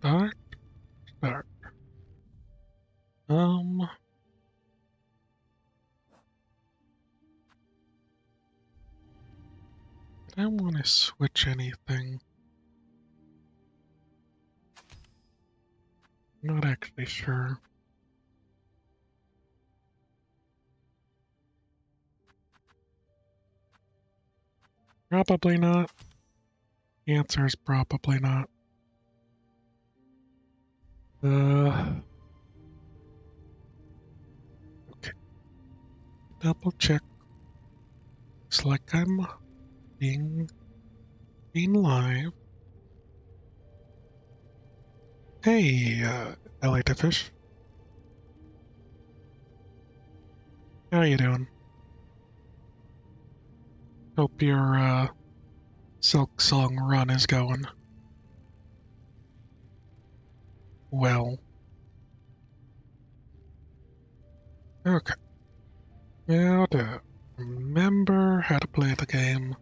Start. Start. I don't want to switch anything. Not actually sure. Probably not. The answer is probably not. Okay. Double check. Looks like I'm being live. Hey, Ellie Fish. How you doing? Hope your Silk Song run is going well. Okay. Now to remember how to play the game.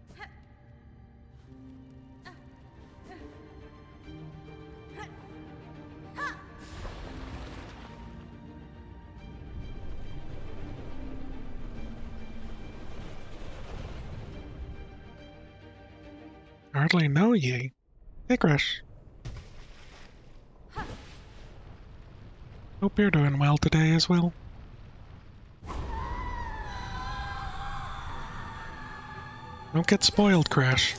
Hardly know ye. Hey, Crash. Hope you're doing well today as well. Don't get spoiled, Crash.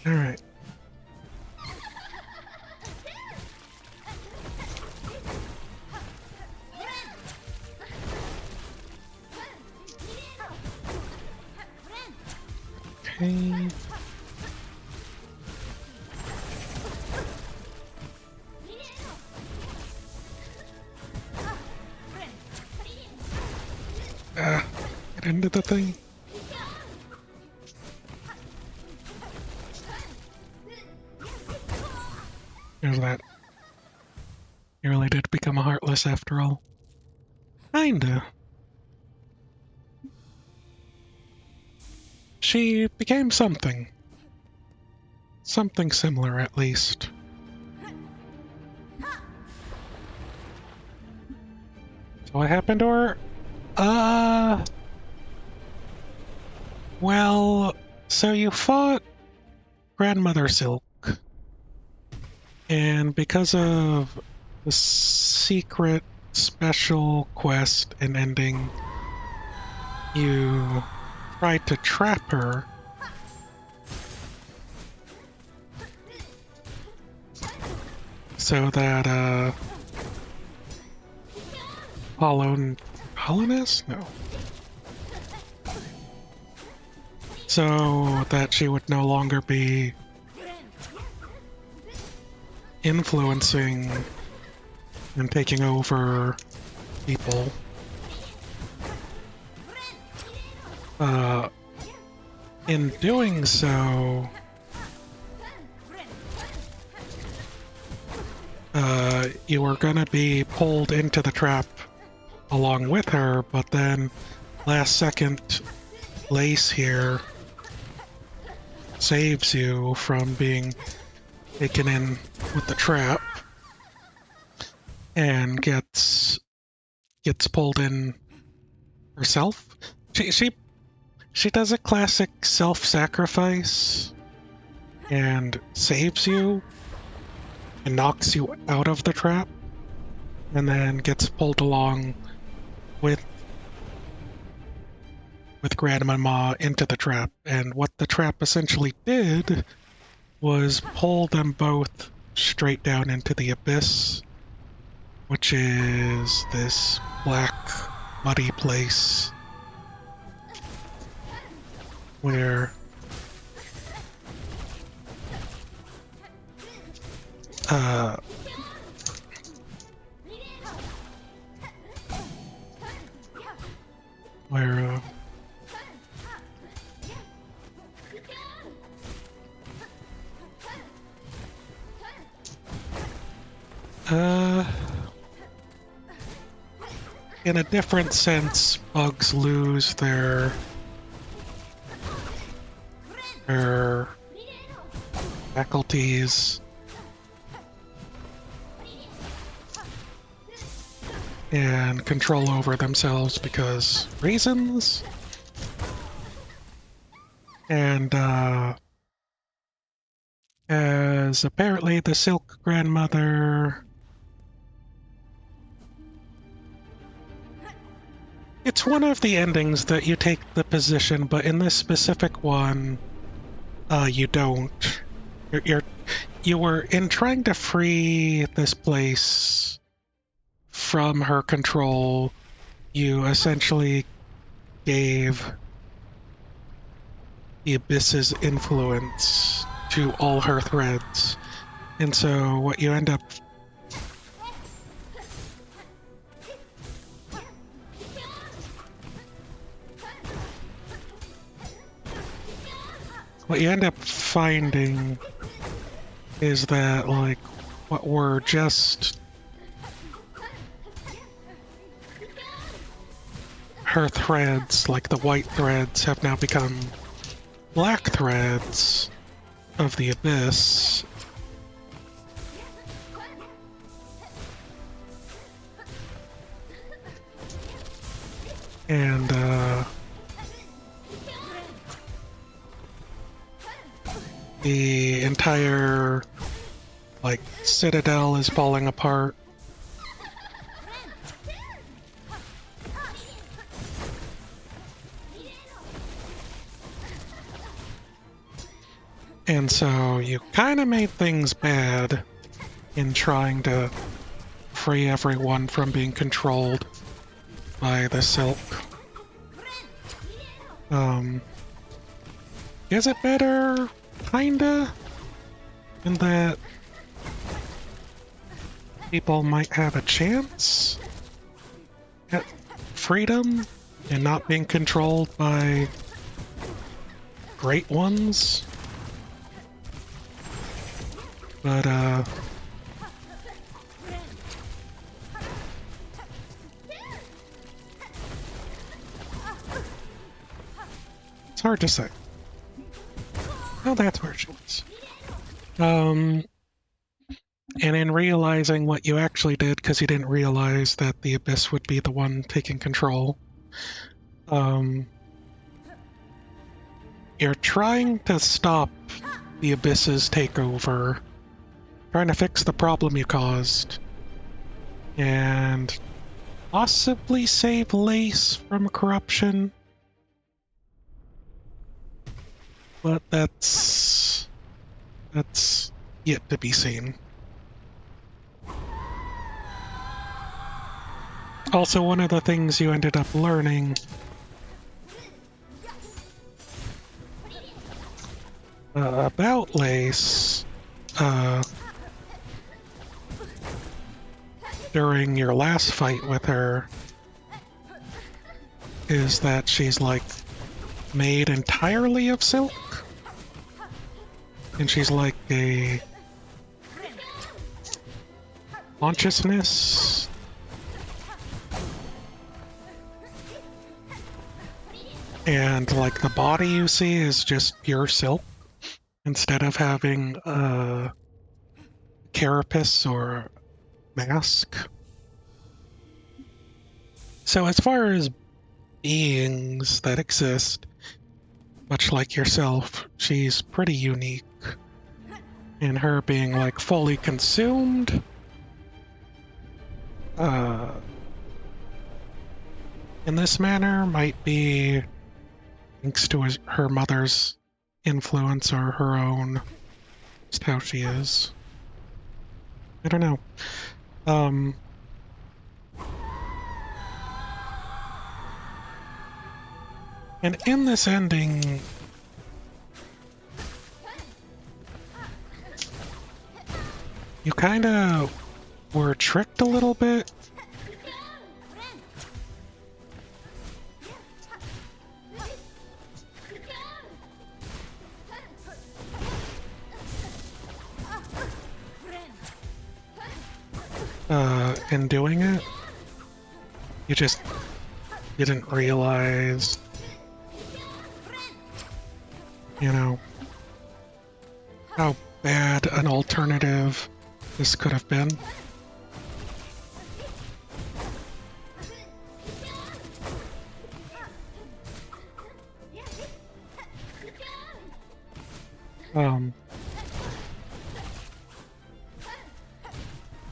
Alright. Okay. Get into the thing. There's that. You really did become a Heartless after all. Kinda. She became something. Something similar, at least. So what happened to her? Well, so you fought Grandmother Silk, and because of the secret special quest and ending, you tried to trap her. So that, Hollowness? No. So that she would no longer be influencing and taking over people. In doing so, you were gonna be pulled into the trap along with her, but then last second Lace here saves you from being taken in with the trap and gets pulled in herself. She does a classic self-sacrifice and saves you and knocks you out of the trap, and then gets pulled along with with Grandmama into the trap. And what the trap essentially did was pull them both straight down into the abyss, which is this black, muddy place where where in a different sense, bugs lose their faculties and control over themselves because reasons. And as apparently the Silk Grandmother, it's one of the endings that you take the position, but in this specific one, you don't. You were in trying to free this place from her control. You essentially gave the Abyss's influence to all her threads, and so what you end up finding is that, like, what were just her threads, like the white threads, have now become black threads of the Abyss. And the entire, like, citadel is falling apart. And so you kind of made things bad in trying to free everyone from being controlled by the Silk. Is it better? Kinda? In that people might have a chance at freedom and not being controlled by great ones. But, it's hard to say. Oh, that's where she is. And in realizing what you actually did, because you didn't realize that the Abyss would be the one taking control, you're trying to stop the Abyss's takeover, trying to fix the problem you caused, and possibly save Lace from corruption. But that's yet to be seen. Also, one of the things you ended up learning about Lace during your last fight with her is that she's, like, made entirely of silk. And she's like a consciousness. And, like, the body you see is just pure silk instead of having a carapace or mask. So as far as beings that exist, much like yourself, she's pretty unique. And her being, like, fully consumed, in this manner might be thanks to her mother's influence or her own, just how she is. I don't know. And in this ending, you kind of were tricked a little bit. In doing it, you just didn't realize, you know, how bad an alternative this could have been.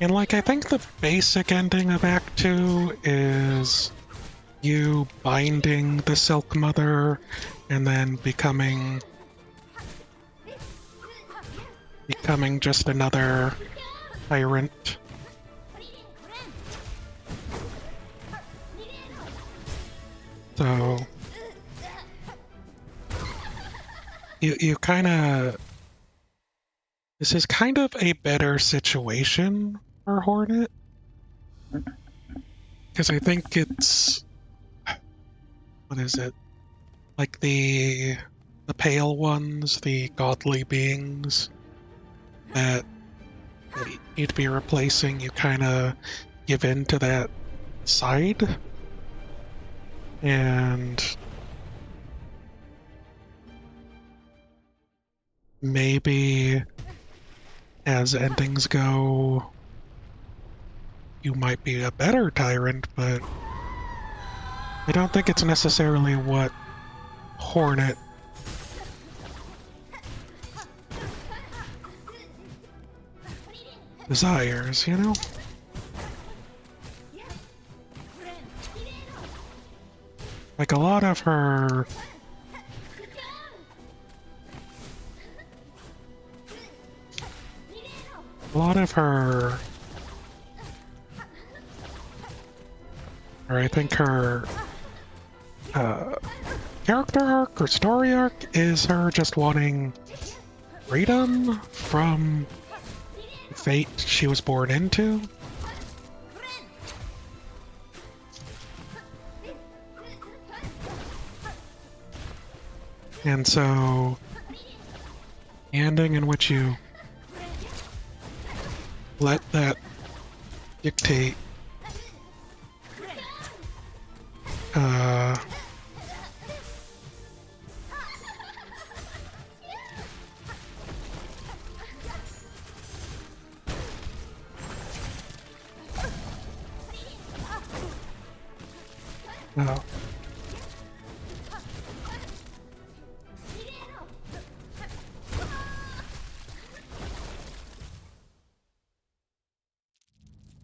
And like, I think the basic ending of Act 2 is you binding the Silk Mother and then becoming just another tyrant. So you kind of, this is kind of a better situation for Hornet, because I think it's, what is it, like the pale ones, the godly beings that you'd be replacing, you kind of give in to that side, and maybe as endings go, you might be a better tyrant, but I don't think it's necessarily what Hornet desires, you know? Like a lot of her or I think her character arc or story arc is her just wanting freedom from the fate she was born into. And so, the ending in which you let that dictate no.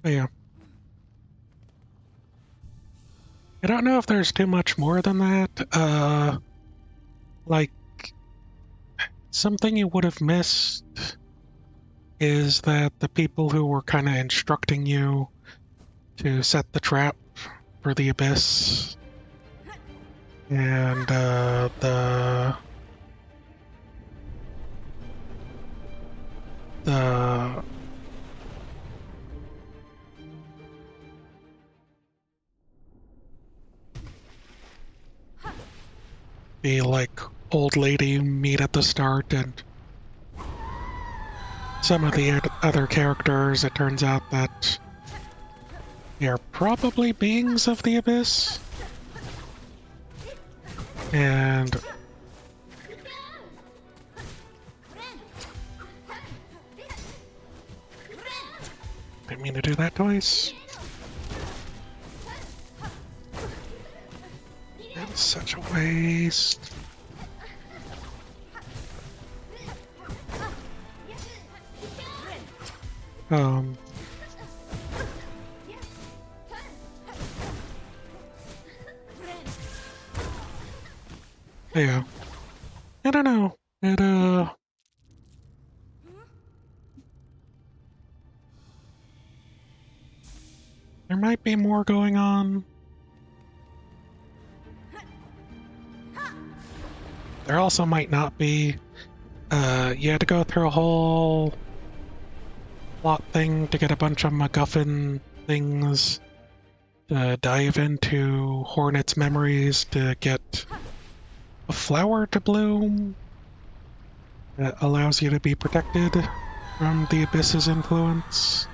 But yeah. I don't know if there's too much more than that. Like, something you would have missed is that the people who were kind of instructing you to set the trap for the Abyss and the like old lady you meet at the start and some of the other characters, it turns out that they are probably beings of the Abyss. And didn't mean to do that twice. It's such a waste. Yeah. I don't know. There might be more going on. There also might not be. You had to go through a whole plot thing to get a bunch of MacGuffin things to dive into Hornet's memories to get a flower to bloom that allows you to be protected from the Abyss's influence.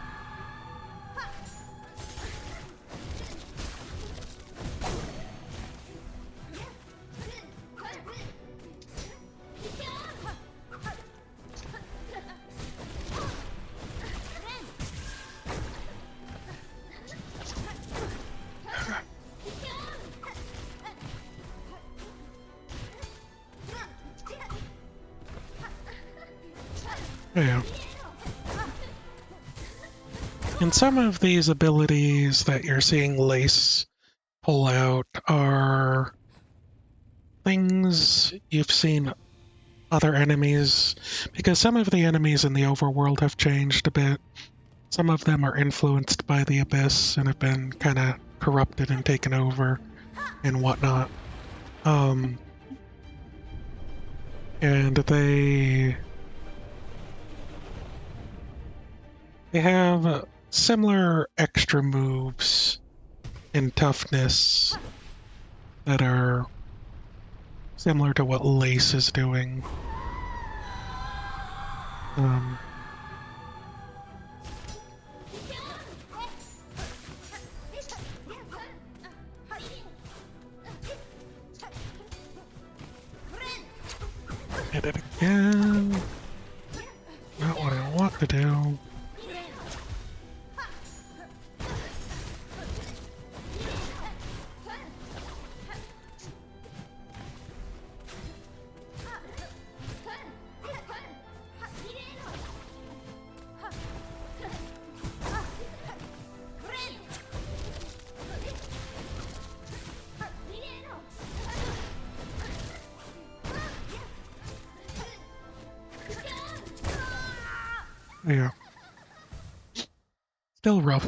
Yeah. And some of these abilities that you're seeing Lace pull out are things you've seen other enemies, because some of the enemies in the overworld have changed a bit. Some of them are influenced by the Abyss and have been kind of corrupted and taken over and whatnot. And they have similar extra moves in toughness that are similar to what Lace is doing. Hit it again. Not what I want to do. Yeah. Still rough.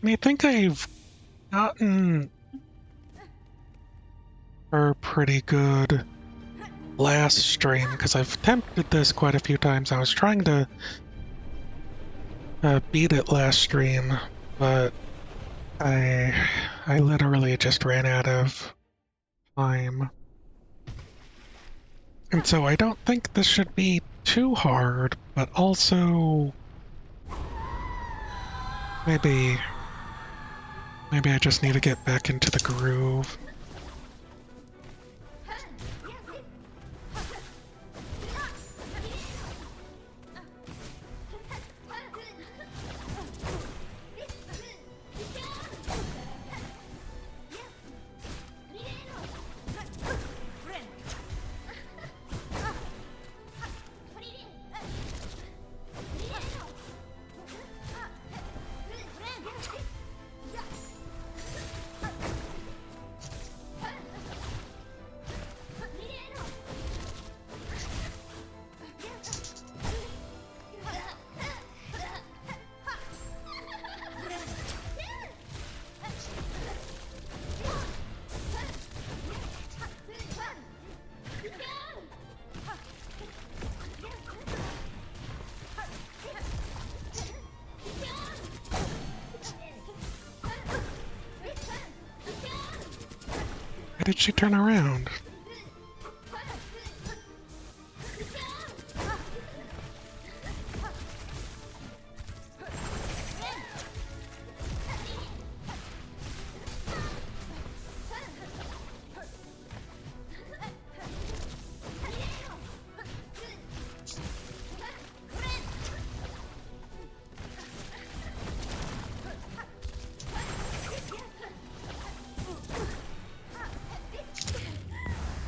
I think I've gotten her pretty good last stream, because I've attempted this quite a few times. I was trying to beat it last stream, but I literally just ran out of time. And so I don't think this should be too hard, but also maybe I just need to get back into the groove. Why did she turn around?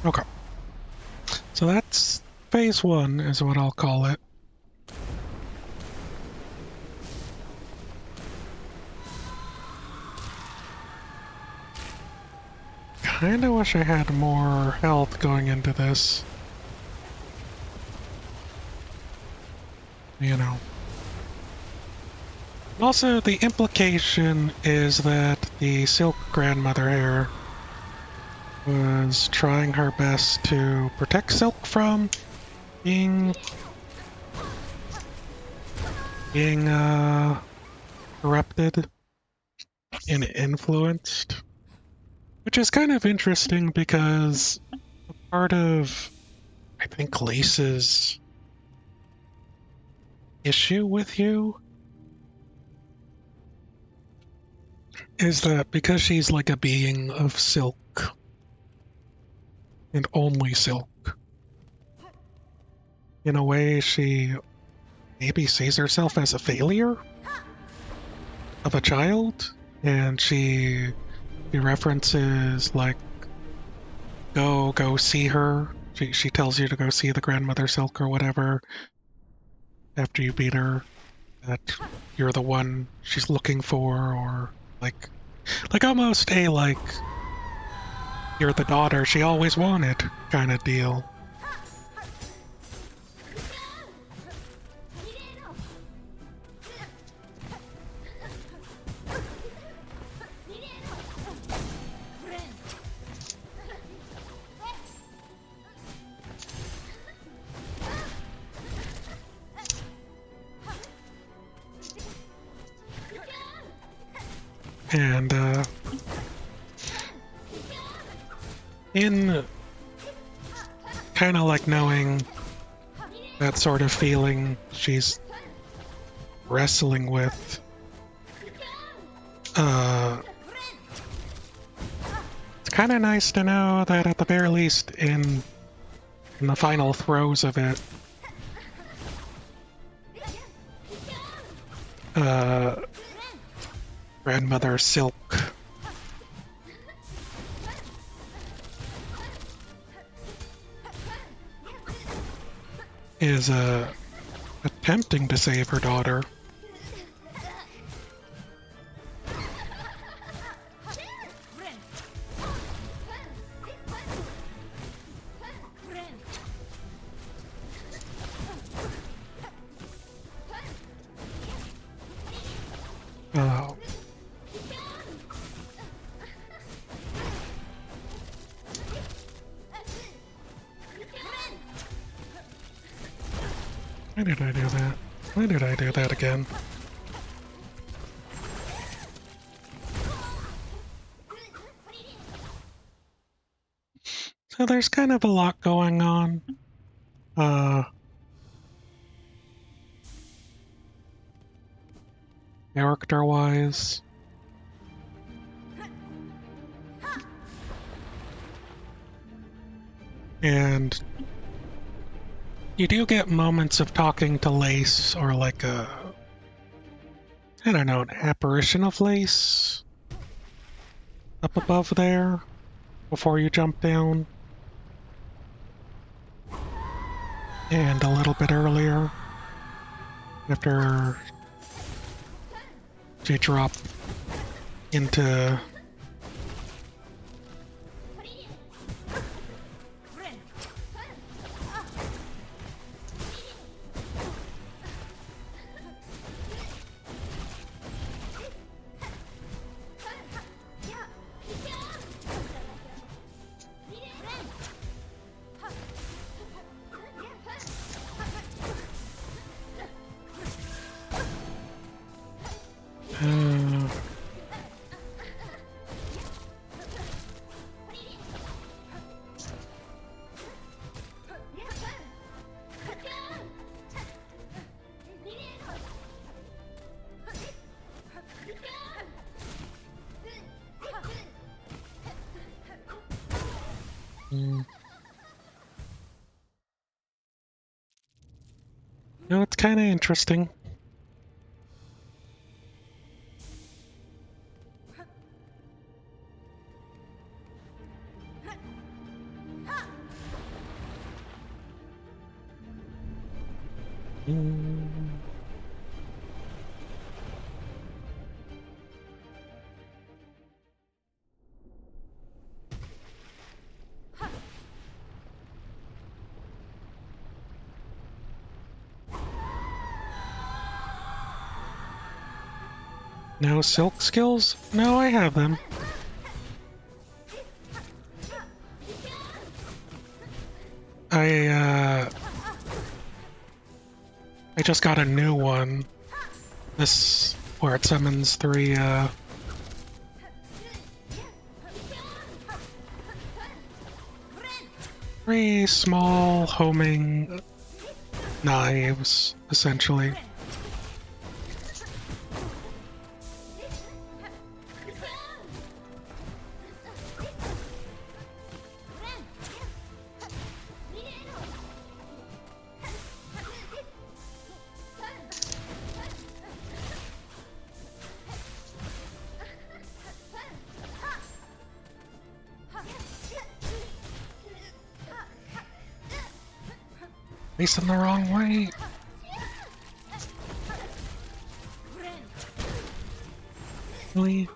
Okay. So that's phase one, is what I'll call it. kinda wish I had more health going into this. You know. Also, the implication is that the Silk Grandmother here was trying her best to protect Silk from being corrupted and influenced. Which is kind of interesting because part of, I think, Lace's issue with you is that because she's like a being of silk and only silk, in a way she maybe sees herself as a failure of a child, and she references like go see her. She tells you to go see the grandmother Silk or whatever after you beat her, that you're the one she's looking for, or like almost a like you're the daughter she always wanted kind of deal. And in kind of like knowing that sort of feeling she's wrestling with, it's kind of nice to know that at the very least in the final throes of it, Grandmother Silk is attempting to save her daughter. Oh. Why did I do that? Why did I do that again? So there's kind of a lot going on. Character-wise. And you do get moments of talking to Lace, or like a, I don't know, an apparition of Lace up above there before you jump down. And a little bit earlier, after she dropped into no, it's kind of interesting. No silk skills? No, I have them. I just got a new one. This, where it summons three small homing knives, essentially. Facing the wrong way. Really?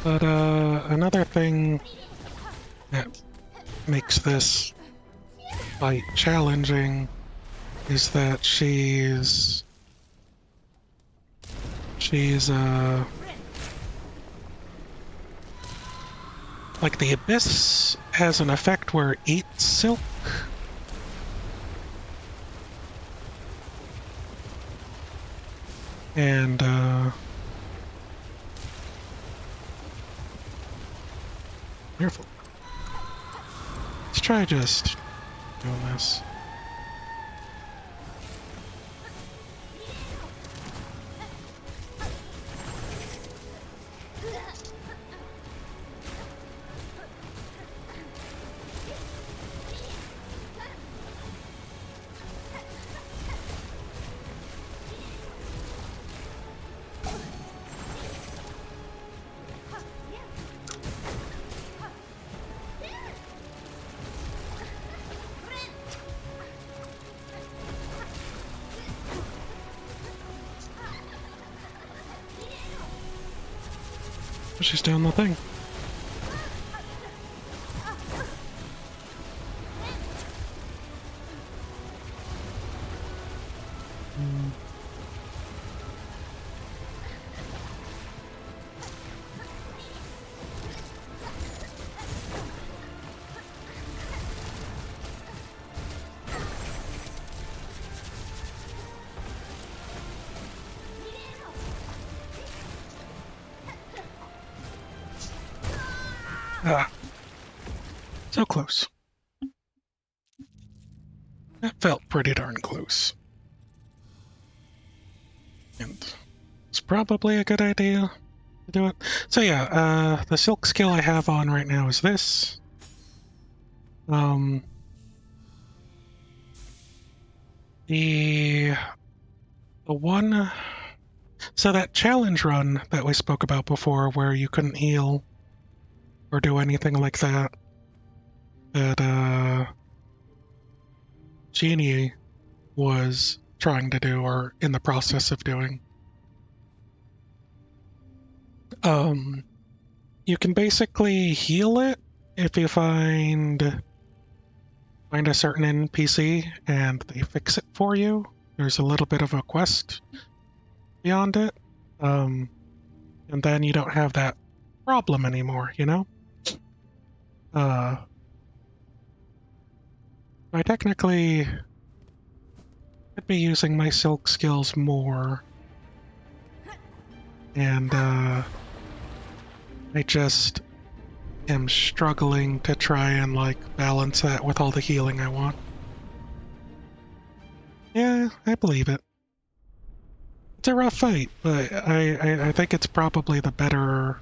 But another thing that makes this fight challenging is that she's like the Abyss has an effect where it eats silk. And careful. Let's try just doing this. She's doing the thing. Ah, so close. That felt pretty darn close. And it's probably a good idea to do it. So yeah, the silk skill I have on right now is this. The one, so that challenge run that we spoke about before where you couldn't heal or do anything like that, that Genie was trying to do or in the process of doing. You can basically heal it if you find a certain NPC and they fix it for you. There's a little bit of a quest beyond it. And then you don't have that problem anymore, you know? I technically could be using my silk skills more. And I just am struggling to try and like balance that with all the healing I want. Yeah, I believe it. It's a rough fight, but I think it's probably a better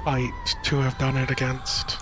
fight to have done it against.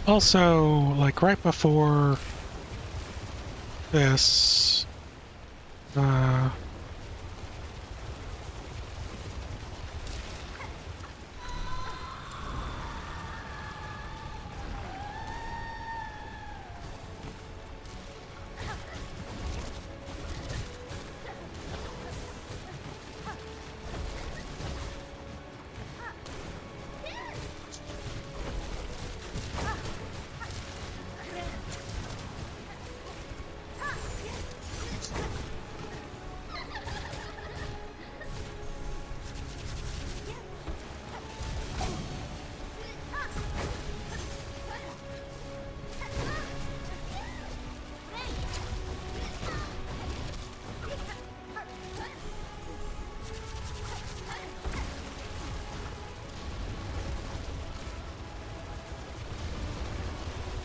Also, like right before this,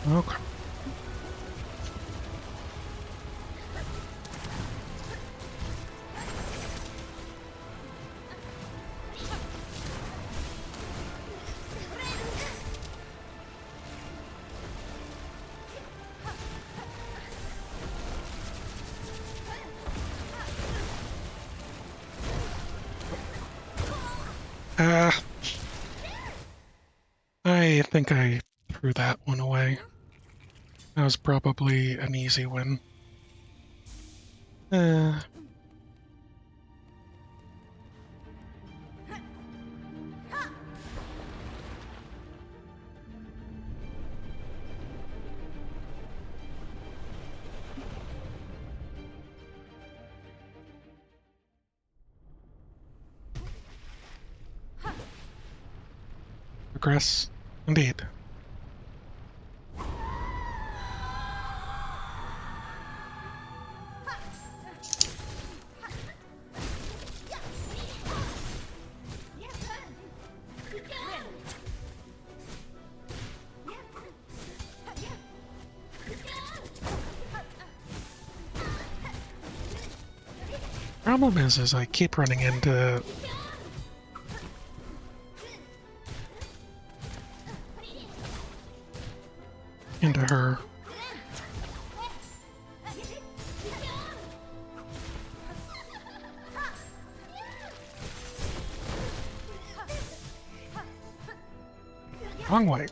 okay. Uh, I think I threw that one away. That was probably an easy win. Uh, progress, indeed. Problem is I keep running into her. Wrong way.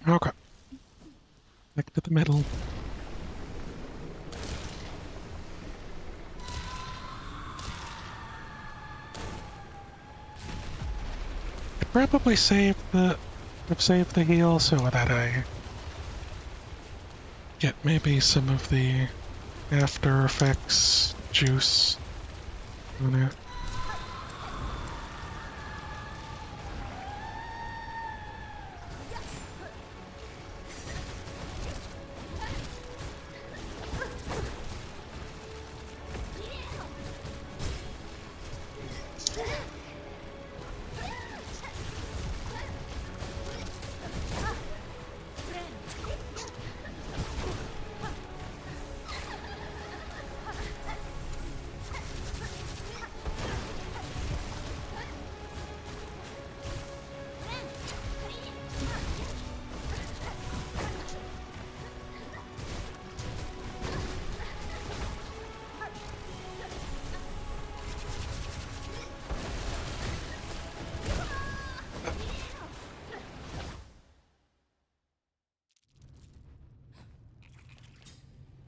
Okay. Back to the middle. I'd probably save the heal so that I get maybe some of the after effects juice on it.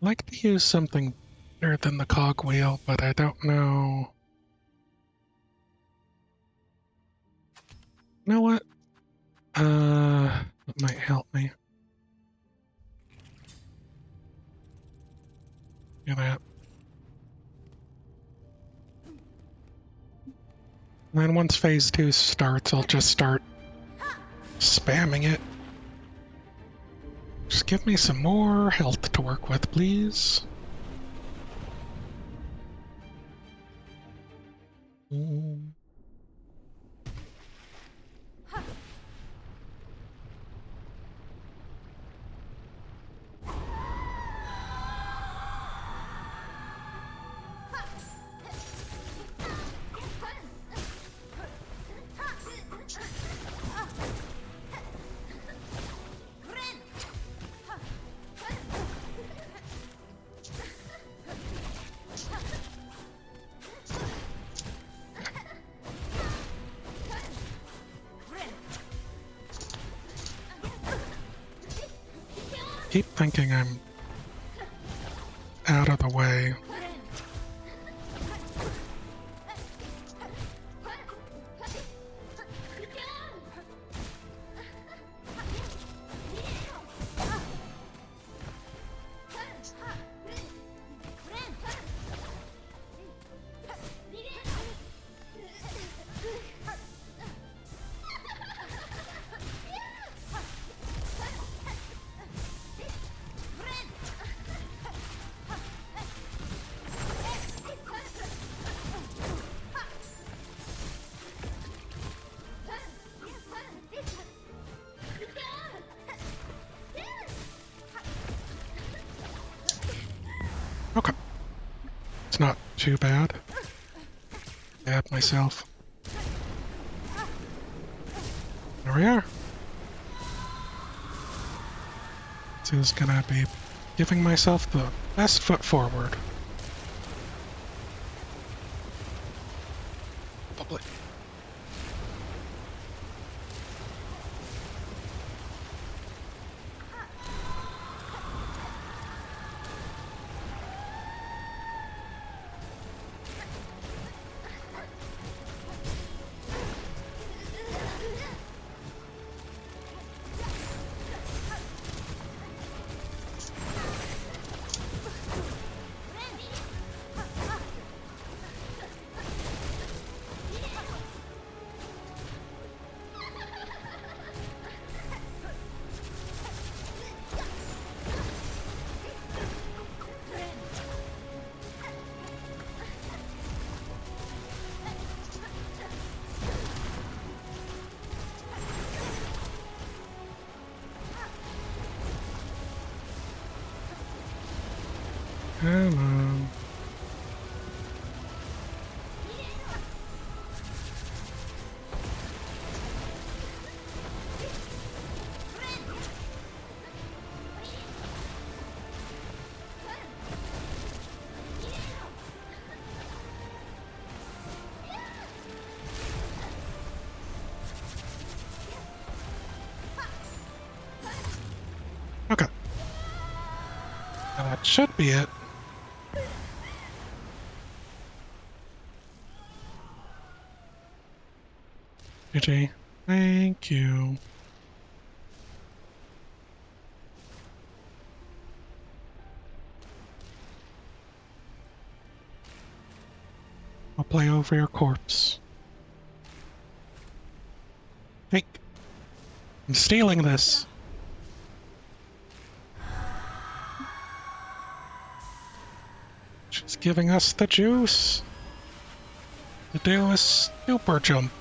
I'd like to use something better than the cogwheel, but I don't know. You know what? That might help me. Do that. And then once phase 2 starts, I'll just start spamming it. Just give me some more health to work with, please. Mm. Keep thinking I'm out of the way. Okay. It's not too bad. Stab myself. There we are. This is gonna be giving myself the best foot forward. Probably. Come on. Okay. Now that should be it. GG. Thank you. I'll play over your corpse. Hey, I'm stealing this. She's giving us the juice to do a super jump.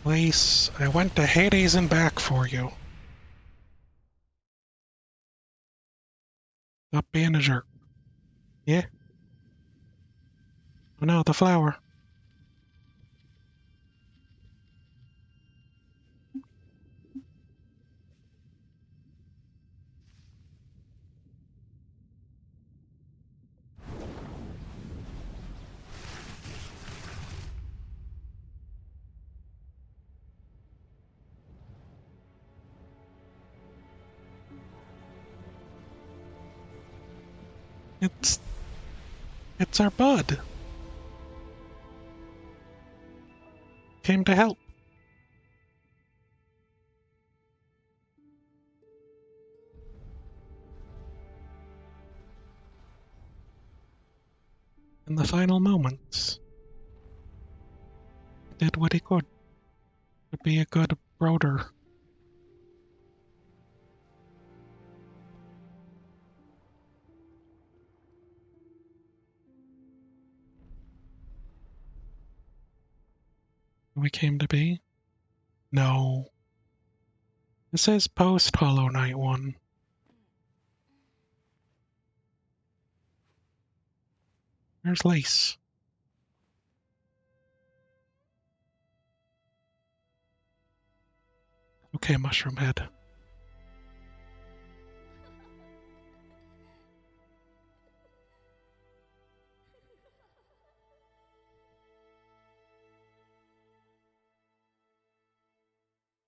Lace, I went to Hades and back for you. Stop being a jerk. Yeah? Oh no, the flower. It's our bud. Came to help. In the final moments, he did what he could to be a good broder. We came to be? No. This is post Hollow Knight 1. There's Lace. Okay, Mushroom Head.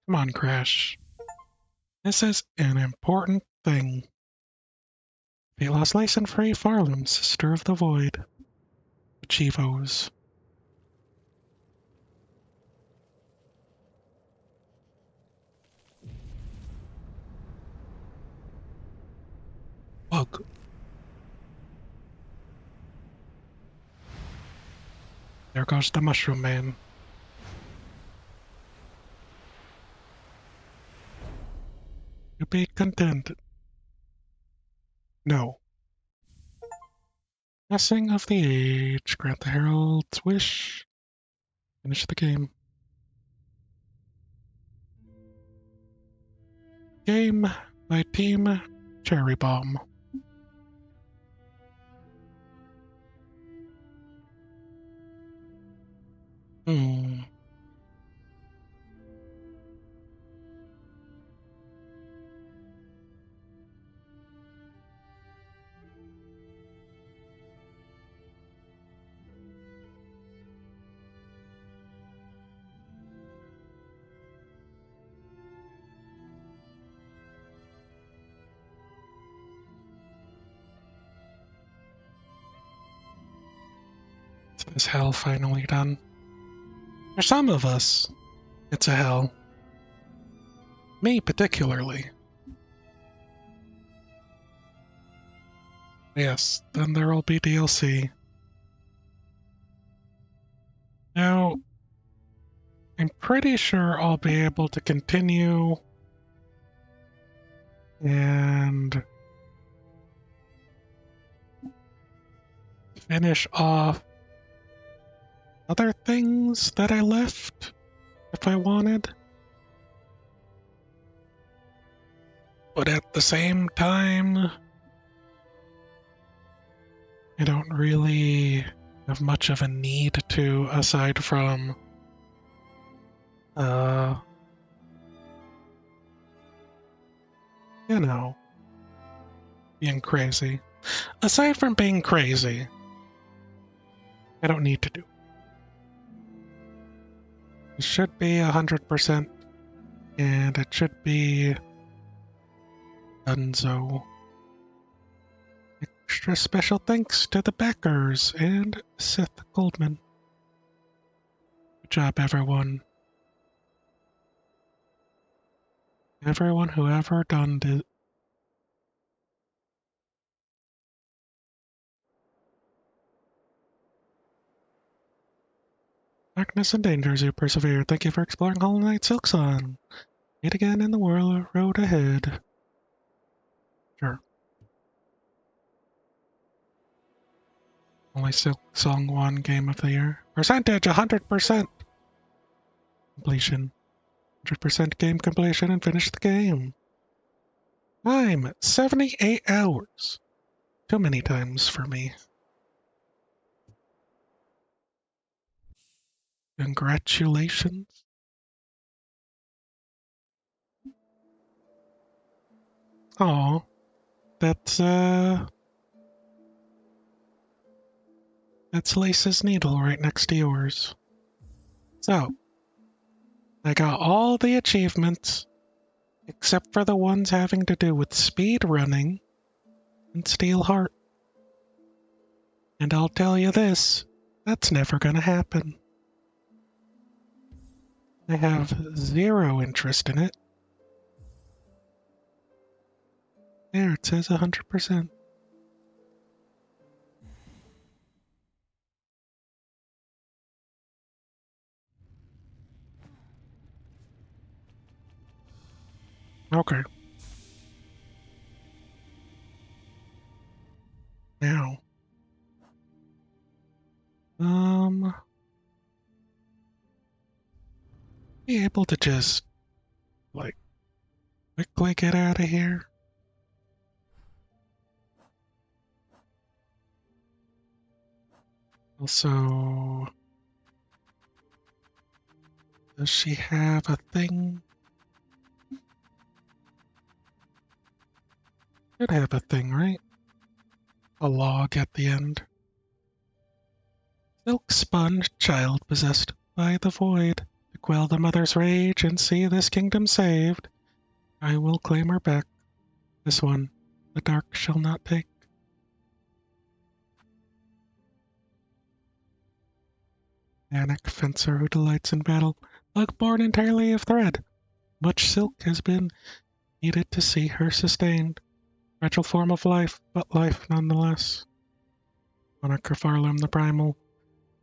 Come on, Crash. This is an important thing. They lost Lace and Frey Farlam, Sister of the Void. Chivos. Bug. There goes the Mushroom Man. To be content. No. Blessing of the Age. Grant the Herald's wish. Finish the game. Game by Team Cherry Bomb. Is hell finally done? For some of us, it's a hell. Me particularly. Yes, then there will be DLC. Now, I'm pretty sure I'll be able to continue and finish off other things that I left if I wanted. But at the same time, I don't really have much of a need to, aside from you know, being crazy. Aside from being crazy, I don't need to do. It should be 100%, and it should be Dunzo. Extra special thanks to the backers and Seth Goldman. Good job, everyone. Everyone who ever done it. Darkness and dangers you persevere. Thank you for exploring Hollow Knight Silksong. Meet again in the world road ahead. Sure. Only Silksong 1 game of the year. Percentage 100%. Completion. 100% game completion and finish the game. Time 78 hours. Too many times for me. Congratulations. Oh, that's Lace's needle right next to yours. So, I got all the achievements, except for the ones having to do with speed running and Steel Heart. And I'll tell you this, that's never gonna happen. I have zero interest in it. There, it says 100%. Okay. Now. Be able to just, like, quickly get out of here? Also, does she have a thing? Should have a thing, right? A log at the end. Silk sponge, child possessed by the void. To quell the mother's rage and see this kingdom saved, I will claim her back. This one, the dark shall not take. Anik, fencer who delights in battle, like born entirely of thread. Much silk has been needed to see her sustained. Fragile form of life, but life nonetheless. Monarch of Farlum the primal,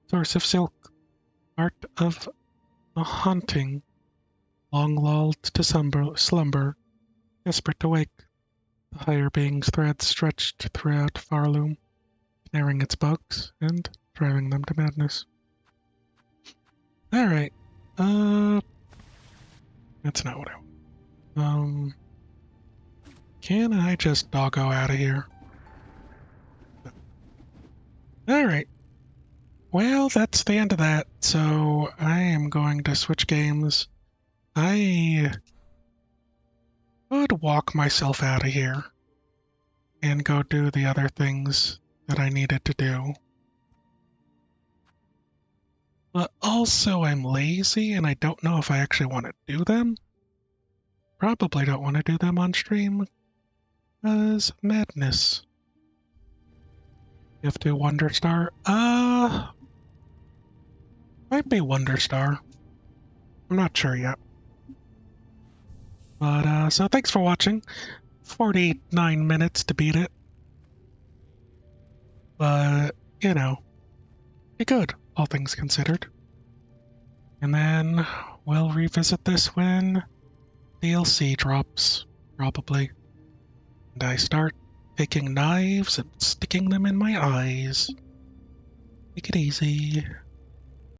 source of silk, art of the haunting, long lulled to slumber, desperate to wake. The higher being's threads stretched throughout Farloom, snaring its bugs and driving them to madness. Alright, that's not what I want. Can I just doggo out of here? Alright. Well, that's the end of that, so I am going to switch games. I could walk myself out of here and go do the other things that I needed to do. But also I'm lazy and I don't know if I actually want to do them. Probably don't want to do them on stream, because madness. You have to Wonder Star? Might be Wonder Star. I'm not sure yet. But, so thanks for watching. 49 minutes to beat it. But, you know, pretty good, all things considered. And then we'll revisit this when DLC drops, probably. And I start taking knives and sticking them in my eyes. Take it easy.